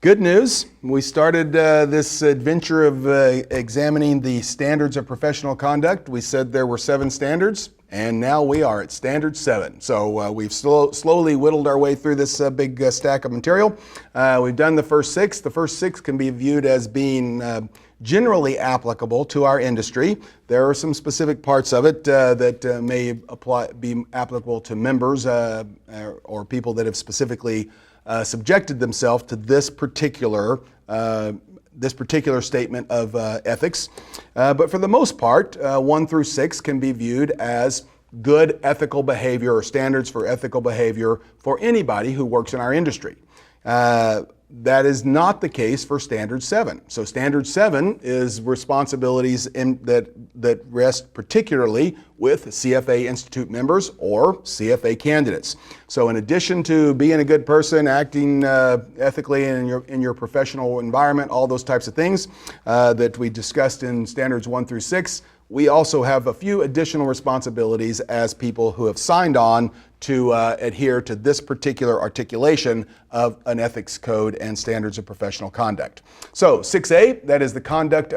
Good news. We started this adventure of examining the standards of professional conduct. We said there were 7 standards, and now we are at Standard 7. So we've slowly whittled our way through this big stack of material. We've done the first 6. The first 6 can be viewed as being generally applicable to our industry. There are some specific parts of it that may be applicable to members or people that have specifically subjected themselves to this particular statement of ethics. But for the most part, 1 through 6 can be viewed as good ethical behavior or standards for ethical behavior for anybody who works in our industry. That is not the case for Standard 7. So Standard 7 is responsibilities that rest particularly with CFA Institute members or CFA candidates. So in addition to being a good person, acting ethically in your professional environment, all those types of things that we discussed in Standards 1 through 6, we also have a few additional responsibilities as people who have signed on to adhere to this particular articulation of an ethics code and standards of professional conduct. So 6A, that is the conduct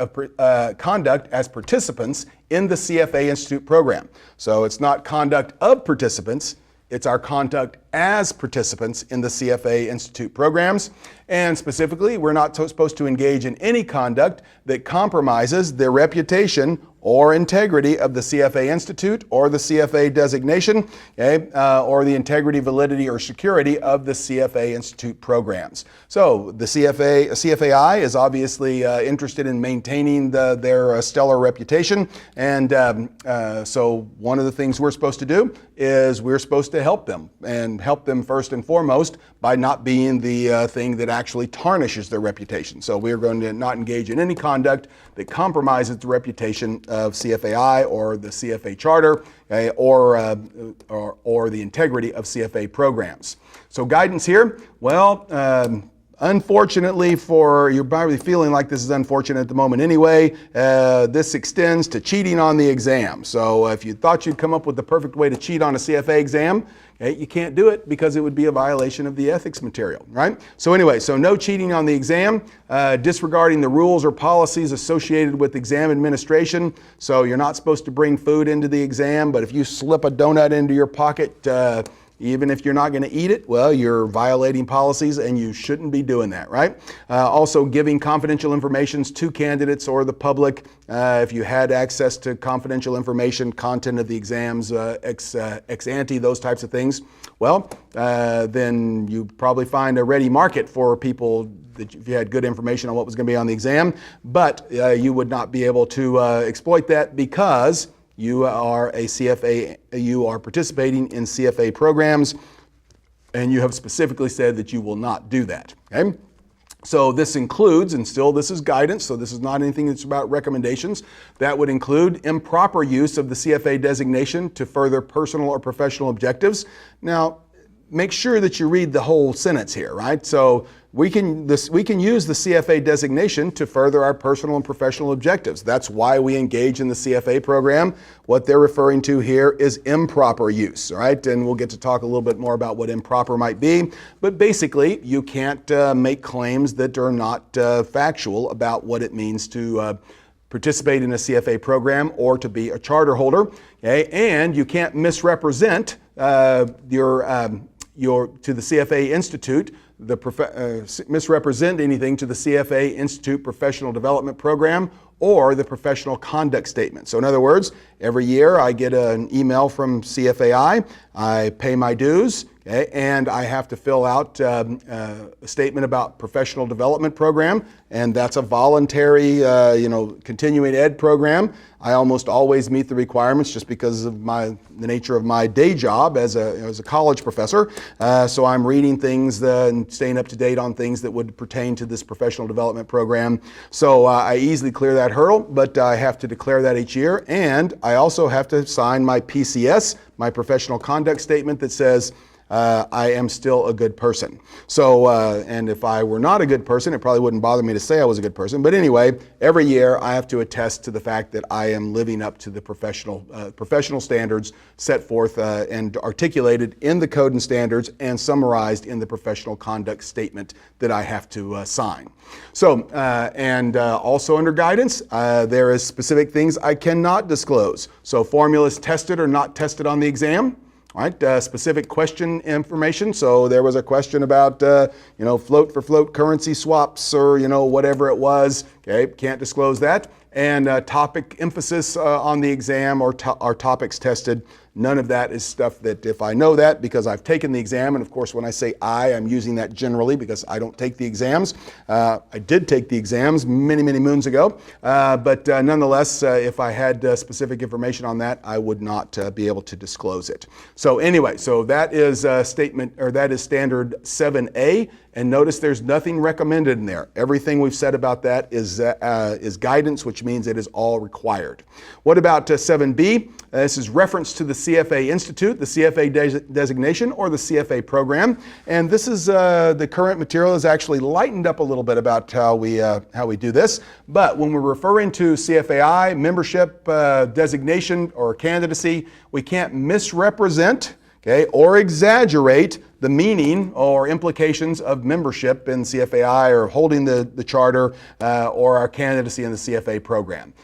as participants in the CFA Institute program. So it's not conduct of participants, it's our conduct as participants in the CFA Institute programs. And specifically, we're not supposed to engage in any conduct that compromises the reputation or integrity of the CFA Institute or the CFA designation, okay, or the integrity, validity, or security of the CFA Institute programs. So the CFAI is obviously interested in maintaining their stellar reputation, and so one of the things we're supposed to do is we're supposed to help them, and help them first and foremost by not being the thing that actually tarnishes their reputation. So we're going to not engage in any conduct that compromises the reputation of CFAI or the CFA charter, okay, or the integrity of CFA programs. So guidance here, well, unfortunately you're probably feeling like this is unfortunate at the moment anyway, this extends to cheating on the exam. So if you thought you'd come up with the perfect way to cheat on a CFA exam, okay, you can't do it because it would be a violation of the ethics material, right? So anyway, so no cheating on the exam, disregarding the rules or policies associated with exam administration. So you're not supposed to bring food into the exam, but if you slip a donut into your pocket, even if you're not going to eat it, well, you're violating policies and you shouldn't be doing that, right? Also giving confidential information to candidates or the public. If you had access to confidential information, content of the exams, ex ante, those types of things, well, then you probably find a ready market for people that if you had good information on what was going to be on the exam, but you would not be able to exploit that because you are a CFA, you are participating in CFA programs, and you have specifically said that you will not do that, okay? So this includes, and still this is guidance, so this is not anything that's about recommendations, that would include improper use of the CFA designation to further personal or professional objectives. Now, make sure that you read the whole sentence here, right? So we can use the CFA designation to further our personal and professional objectives. That's why we engage in the CFA program. What they're referring to here is improper use, right? And we'll get to talk a little bit more about what improper might be. But basically, you can't make claims that are not factual about what it means to participate in a CFA program or to be a charter holder, okay? And you can't misrepresent to the CFA Institute, misrepresent anything to the CFA Institute Professional Development Program or the Professional Conduct Statement. So in other words, every year I get an email from CFAI, I pay my dues, okay, and I have to fill out a statement about Professional Development Program, and that's a voluntary, continuing ed program. I almost always meet the requirements just because of the nature of my day job as a college professor. So I'm reading things and staying up to date on things that would pertain to this professional development program. So I easily clear that hurdle, but I have to declare that each year. And I also have to sign my PCS, my professional conduct statement that says I am still a good person. So, and if I were not a good person, it probably wouldn't bother me to say I was a good person. But anyway, every year I have to attest to the fact that I am living up to the professional standards set forth and articulated in the code and standards and summarized in the professional conduct statement that I have to sign. So, and also under guidance, there is specific things I cannot disclose. So formulas tested or not tested on the exam. All right, specific question information. So there was a question about, float for float currency swaps or, whatever it was. Okay, can't disclose that. And topic emphasis on the exam or topics tested. None of that is stuff that if I know that because I've taken the exam, and of course when I say I'm using that generally because I don't take the exams. I did take the exams many, many moons ago, but nonetheless, if I had specific information on that, I would not be able to disclose it. So anyway, so that is that is Standard 7A. And notice there's nothing recommended in there. Everything we've said about that is guidance, which means it is all required. What about 7B? This is reference to the CFA Institute, the CFA designation, or the CFA program. And this is the current material is actually lightened up a little bit about how we do this. But when we're referring to CFAI, membership, designation, or candidacy, we can't misrepresent, okay, or exaggerate the meaning or implications of membership in CFAI or holding the charter or our candidacy in the CFA program.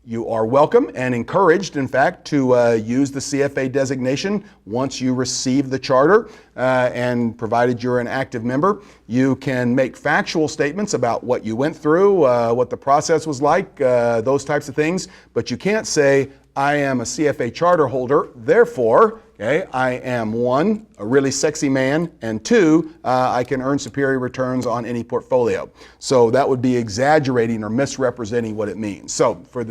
You are welcome and encouraged, in fact, to use the CFA designation once you receive the charter, and provided you're an active member, you can make factual statements about what you went through, what the process was like, those types of things, but you can't say, I am a CFA charter holder, therefore, okay, I am one, a really sexy man, and two, I can earn superior returns on any portfolio. So that would be exaggerating or misrepresenting what it means. So for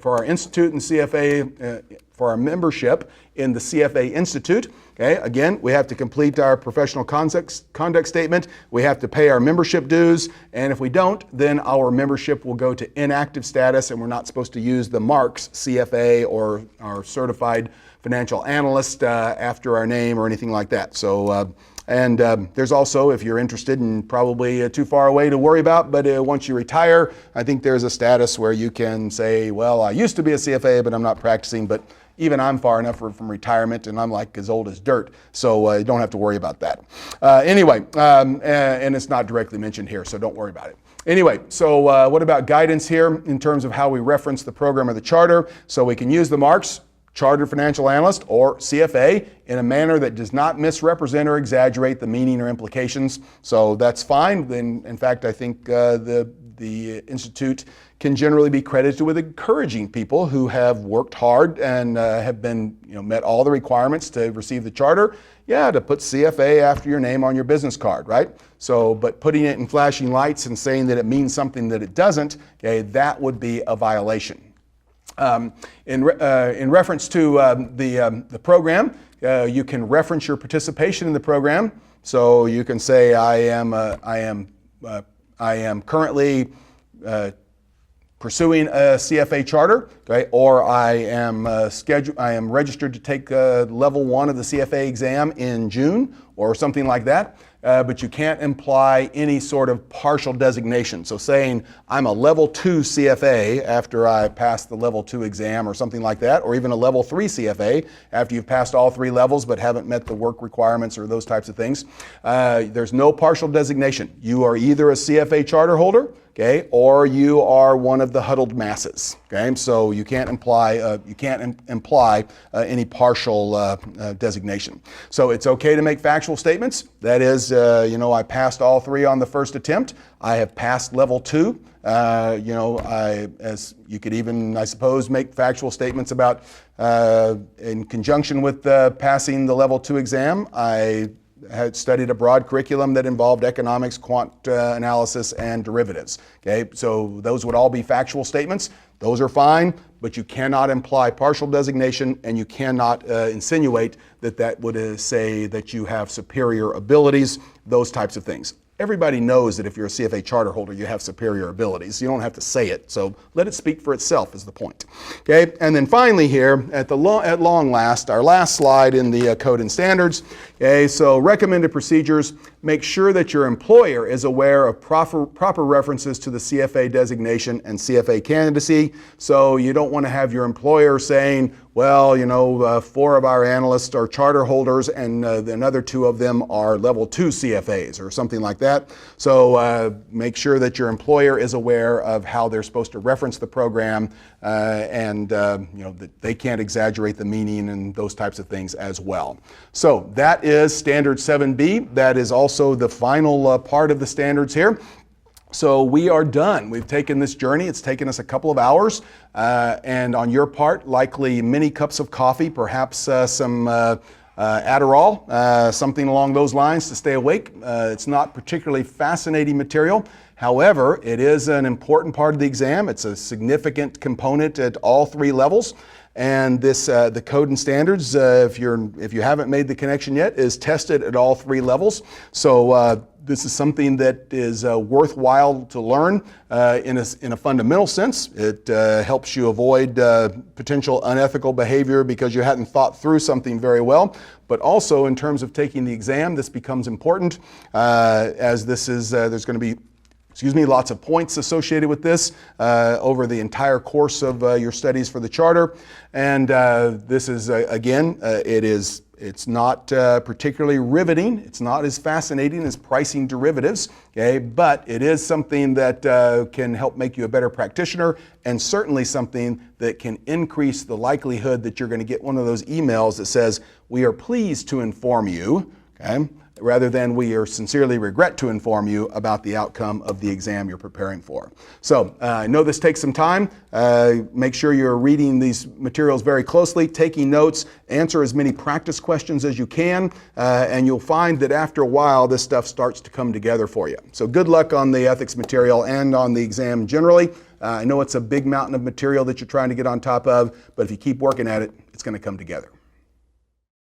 our institute and CFA, for our membership in the CFA Institute, okay, again, we have to complete our professional conduct statement. We have to pay our membership dues, and if we don't, then our membership will go to inactive status, and we're not supposed to use the marks CFA or our certified financial analyst after our name or anything like that. So, there's also, if you're interested and probably too far away to worry about, but once you retire, I think there's a status where you can say, well, I used to be a CFA, but I'm not practicing, but even I'm far enough from retirement and I'm like as old as dirt, so you don't have to worry about that. Anyway, and it's not directly mentioned here, so don't worry about it. Anyway, so what about guidance here in terms of how we reference the program or the charter? So we can use the marks, Chartered Financial Analyst or CFA, in a manner that does not misrepresent or exaggerate the meaning or implications. So that's fine. Then, in fact, I think the Institute can generally be credited with encouraging people who have worked hard and have been, met all the requirements to receive the charter. Yeah, to put CFA after your name on your business card, right? So, but putting it in flashing lights and saying that it means something that it doesn't, okay, that would be a violation. In reference to the program, you can reference your participation in the program. So you can say, I am currently pursuing a CFA charter, okay, or I am registered to take level 1 of the CFA exam in June, or something like that. But you can't imply any sort of partial designation. So saying I'm a level 2 CFA after I passed the level 2 exam or something like that, or even a level 3 CFA after you've passed all 3 levels but haven't met the work requirements or those types of things. There's no partial designation. You are either a CFA charter holder, okay, or you are one of the huddled masses. Okay, so you can't imply any partial designation. So it's okay to make factual statements. That is, I passed all 3 on the first attempt. I have passed level 2. As you could even, I suppose, make factual statements about, in conjunction with passing the level 2 exam, I had studied a broad curriculum that involved economics, quant analysis, and derivatives. Okay, so those would all be factual statements. Those are fine, but you cannot imply partial designation, and you cannot insinuate that would say that you have superior abilities, those types of things. everybody knows that if you're a CFA charter holder, you have superior abilities. You don't have to say it, so let it speak for itself is the point. Okay, and then finally here, at long last, our last slide in the code and standards. Okay, so recommended procedures, make sure that your employer is aware of proper references to the CFA designation and CFA candidacy. So you don't want to have your employer saying, well, you know, 4 of our analysts are charter holders and another 2 of them are level 2 CFAs or something like that. So make sure that your employer is aware of how they're supposed to reference the program and you know, that they can't exaggerate the meaning and those types of things as well. So that is Standard 7B. That is also the final part of the standards here. So we are done. We've taken this journey. It's taken us a couple of hours. And on your part, likely many cups of coffee, perhaps some Adderall, something along those lines to stay awake. It's not particularly fascinating material. However, it is an important part of the exam. It's a significant component at all 3 levels. And this, the code and standards, if you haven't made the connection yet, is tested at all 3 levels. So this is something that is worthwhile to learn in a fundamental sense. It helps you avoid potential unethical behavior because you hadn't thought through something very well. But also in terms of taking the exam, this becomes important as this is, there's going to be lots of points associated with this over the entire course of your studies for the charter. And this is, again, it's not particularly riveting. It's not as fascinating as pricing derivatives, okay? But it is something that can help make you a better practitioner, and certainly something that can increase the likelihood that you're going to get one of those emails that says, "We are pleased to inform you," okay? Rather than "we are sincerely regret to inform you" about the outcome of the exam you're preparing for. So I know this takes some time. Make sure you're reading these materials very closely, taking notes, answer as many practice questions as you can, and you'll find that after a while this stuff starts to come together for you. So good luck on the ethics material and on the exam generally. I know it's a big mountain of material that you're trying to get on top of, but if you keep working at it, it's going to come together.